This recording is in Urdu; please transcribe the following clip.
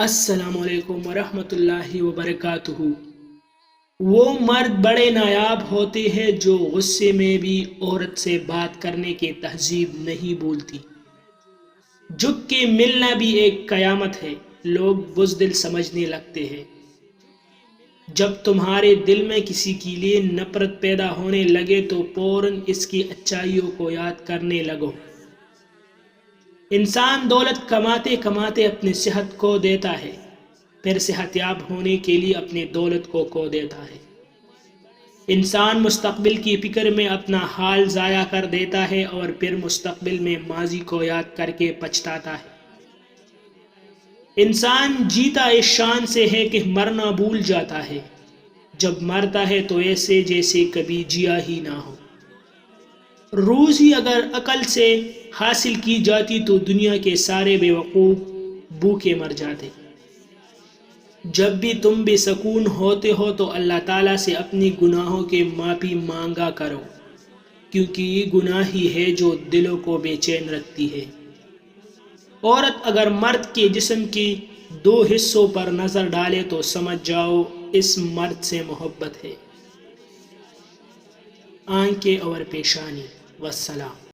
السلام علیکم ورحمۃ اللہ وبرکاتہ۔ وہ مرد بڑے نایاب ہوتے ہیں جو غصے میں بھی عورت سے بات کرنے کی تہذیب نہیں بھولتی۔ جھک کے ملنا بھی ایک قیامت ہے، لوگ بزدل سمجھنے لگتے ہیں۔ جب تمہارے دل میں کسی کے لیے نفرت پیدا ہونے لگے تو فوراً اس کی اچھائیوں کو یاد کرنے لگو۔ انسان دولت کماتے کماتے اپنی صحت کھو دیتا ہے، پھر صحت یاب ہونے کے لیے اپنی دولت کو کھو دیتا ہے۔ انسان مستقبل کی فکر میں اپنا حال ضائع کر دیتا ہے اور پھر مستقبل میں ماضی کو یاد کر کے پچھتاتا ہے۔ انسان جیتا اس شان سے ہے کہ مرنا بھول جاتا ہے، جب مرتا ہے تو ایسے جیسے کبھی جیا ہی نہ ہو۔ روزی اگر عقل سے حاصل کی جاتی تو دنیا کے سارے بے وقوف بھوکے مر جاتے۔ جب بھی تم بے سکون ہوتے ہو تو اللہ تعالیٰ سے اپنی گناہوں کے معافی مانگا کرو، کیونکہ یہ گناہ ہی ہے جو دلوں کو بے چین رکھتی ہے۔ عورت اگر مرد کے جسم کے دو حصوں پر نظر ڈالے تو سمجھ جاؤ اس مرد سے محبت ہے۔ آنکھیں اور پیشانی۔ والسلام۔